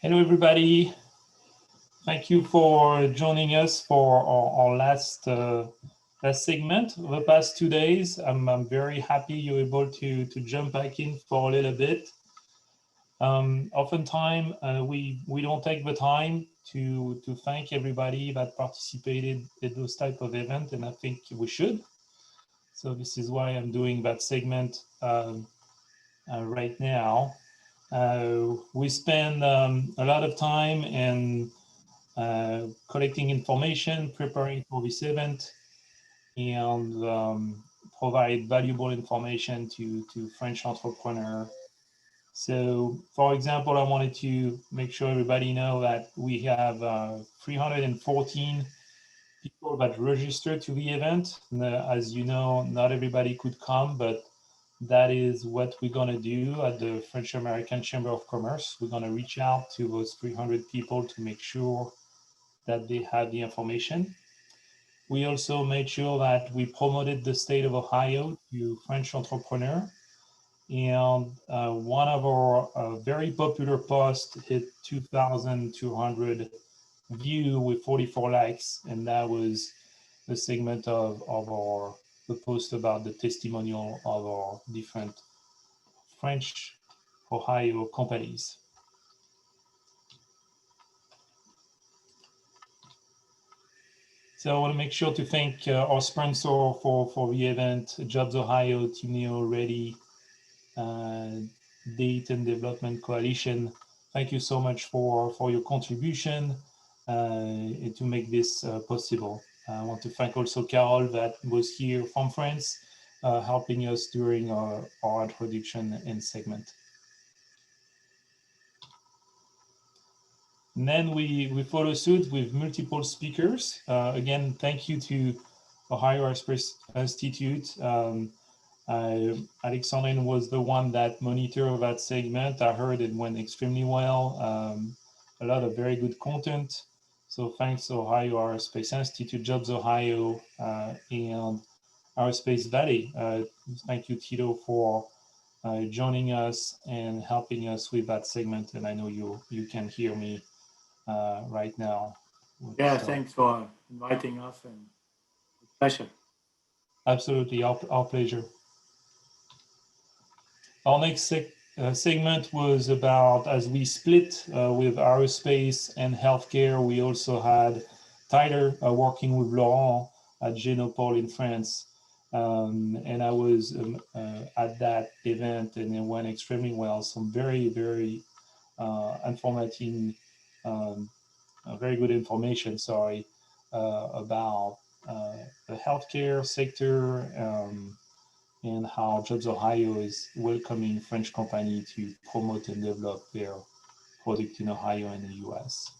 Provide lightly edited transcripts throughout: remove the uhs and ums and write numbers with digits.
Hello, everybody. Thank you for joining us for our last segment of the past 2 days. I'm very happy you're able to jump back in for a little bit. Oftentimes, we don't take the time to thank everybody that participated in those type of events, and I think we should. So this is why I'm doing that segment right now. We spend a lot of time in collecting information, preparing for this event, and provide valuable information to French entrepreneurs. So, for example, I wanted to make sure everybody know that we have 314 people that registered to the event. As you know, not everybody could come, but that is what we're going to do at the French American Chamber of Commerce. We're going to reach out to those 300 people to make sure that they have the information. We also made sure that we promoted the state of Ohio to French entrepreneurs. And one of our very popular posts hit 2,200 views with 44 likes. And that was the segment of the post about the testimonial of our different French Ohio companies. So I want to make sure to thank our sponsor for the event, Jobs Ohio, Timneo Ready, Dayton Development Coalition. Thank you so much for your contribution to make this possible. I want to thank also Carol that was here from France, helping us during our introduction and segment. And then we follow suit with multiple speakers. Again, thank you to Ohio Aerospace Institute. Alexandrine was the one that monitored that segment. I heard it went extremely well. A lot of very good content. So thanks Ohio Aerospace Institute, Jobs Ohio, and Aerospace Valley. Thank you, Tito, for joining us and helping us with that segment. And I know you can hear me right now. Yeah, thanks for inviting us, and it's a pleasure. Absolutely, our pleasure. Our next segment was about, as we split with aerospace and healthcare, we also had Tyler working with Laurent at Genopole in France. And I was at that event, and it went extremely well. Some very, very informative, very good information, sorry, about the healthcare sector and how Jobs Ohio is welcoming French company to promote and develop their product in Ohio and the US.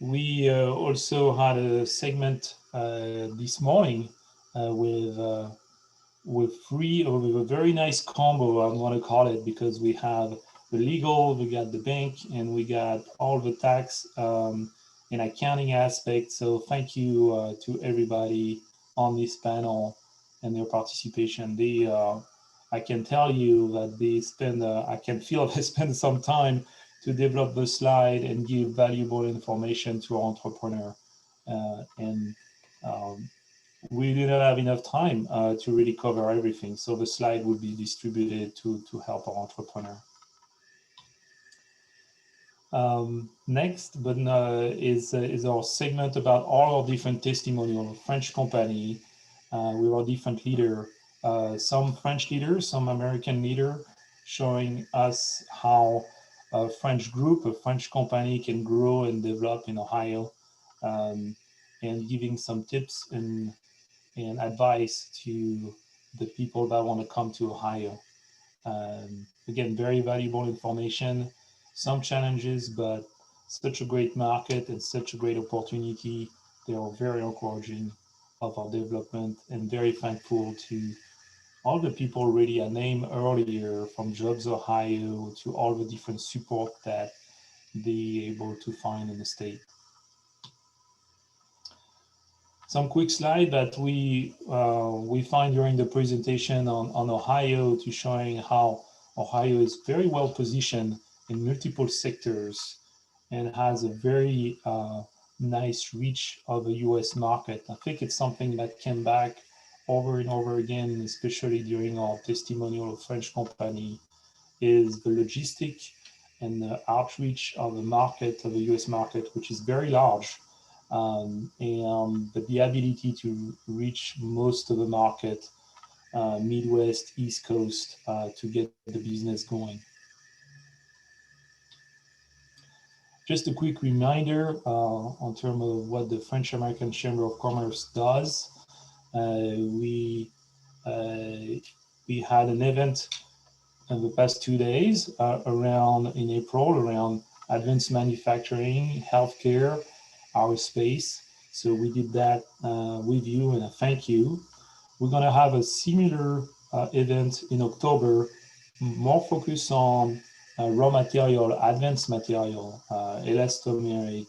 We also had a segment this morning with a very nice combo, I'm going to call it, because we have the legal, we got the bank, and we got all the tax and accounting aspects. So thank you to everybody on this panel and their participation. I can tell you that I can feel they spend some time to develop the slide and give valuable information to our entrepreneur. We didn't have enough time to really cover everything. So the slide will be distributed to help our entrepreneur. Next, but is our segment about all our different testimonial French company with our different leader, some French leaders, some American leader, showing us how a French group, a French company can grow and develop in Ohio, and giving some tips and advice to the people that want to come to Ohio. Again, very valuable information, some challenges, but such a great market and such a great opportunity. They are very encouraging of our development, and very thankful to all the people already I named earlier, from Jobs Ohio to all the different support that they're able to find in the state. Some quick slide that we find during the presentation on Ohio, to showing how Ohio is very well positioned in multiple sectors and has a very nice reach of the US market. I think it's something that came back over and over again, especially during our testimonial of French company, is the logistic and the outreach of the market, of the US market, which is very large. And the ability to reach most of the market, Midwest, East Coast, to get the business going. Just a quick reminder on terms of what the French American Chamber of Commerce does. We had an event in the past 2 days in April around advanced manufacturing, healthcare, aerospace. So we did that with you, and I thank you. We're going to have a similar event in October, more focused on raw material, advanced material, elastomeric,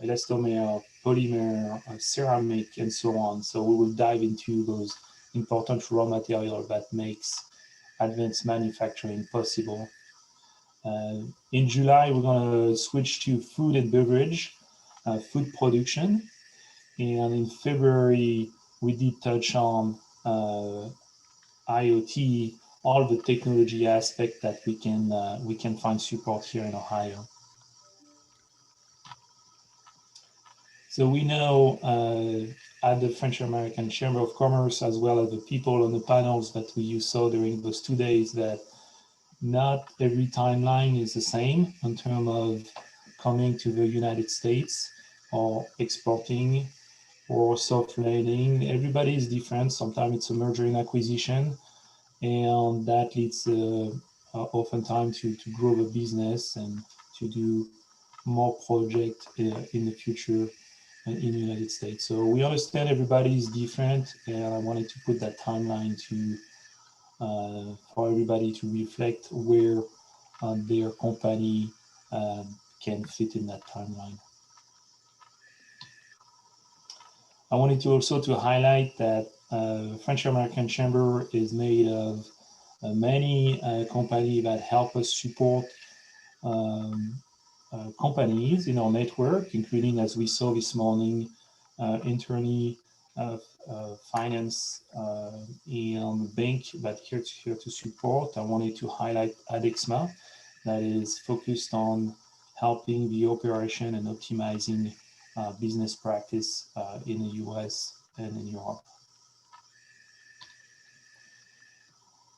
elastomer, polymer, ceramic, and so on. So we will dive into those important raw material that makes advanced manufacturing possible. In July, we're going to switch to food and beverage, food production. And in February, we did touch on IoT, all the technology aspect that we can find support here in Ohio. So we know at the French American Chamber of Commerce, as well as the people on the panels that you saw during those 2 days, that not every timeline is the same in terms of coming to the United States or exporting or soft landing. Everybody is different. Sometimes it's a merger and acquisition, and that leads oftentimes to grow the business and to do more projects in the future in the United States. So we understand everybody is different, and I wanted to put that timeline to for everybody to reflect where their company can fit in that timeline. I wanted to also to highlight that French American Chamber is made of many companies that help us support companies in our network, including, as we saw this morning, internally, finance and bank that here to support. I wanted to highlight Adexma, that is focused on helping the operation and optimizing business practice in the US and in Europe.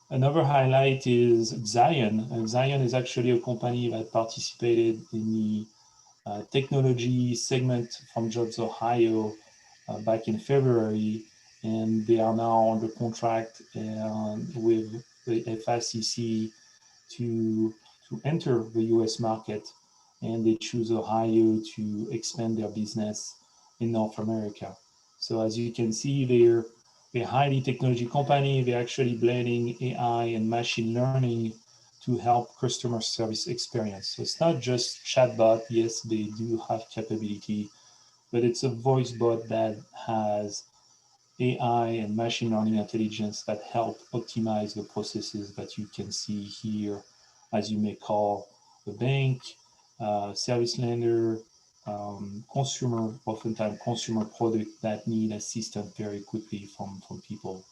Another highlight is ZAION. ZAION is actually a company that participated in the technology segment from Jobs Ohio back in February, and they are now under contract with the FACC to enter the US market, and they choose Ohio to expand their business in North America. So as you can see, they're a highly technology company. They're actually blending AI and machine learning to help customer service experience. So it's not just chatbot. Yes, they do have capability, but it's a voice bot that has AI and machine learning intelligence that help optimize the processes that you can see here, as you may call the bank, service lender, consumer, oftentimes consumer product that need assistance very quickly from people.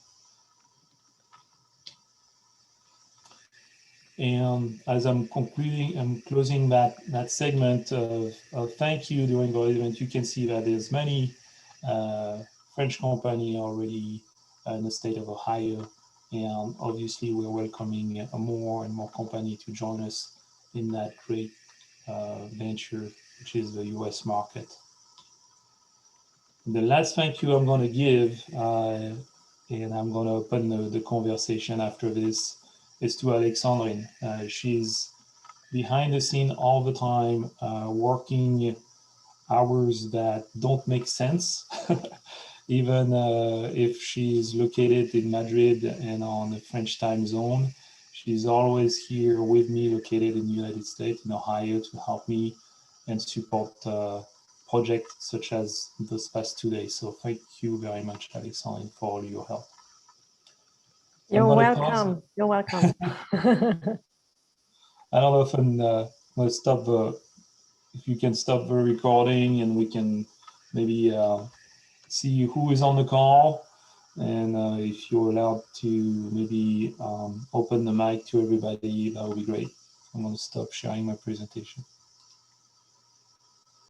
And as I'm concluding and closing that segment of thank you during the event, you can see that there's many French company already in the state of Ohio, and obviously we're welcoming more and more company to join us in that great venture, which is the US market. The last thank you I'm going to give, and I'm going to open the conversation after this, is to Alexandrine. She's behind the scene all the time, working hours that don't make sense, even if she's located in Madrid and on the French time zone. She's always here with me, located in the United States, in Ohio, to help me and support projects such as this past 2 days. So thank you very much, Alexandrine, for all your help. You're gonna pause. welcome. You're welcome. I don't know if let's stop if you can stop the recording and we can maybe see who is on the call, and if you're allowed to maybe open the mic to everybody, that would be great. I'm going to stop sharing my presentation.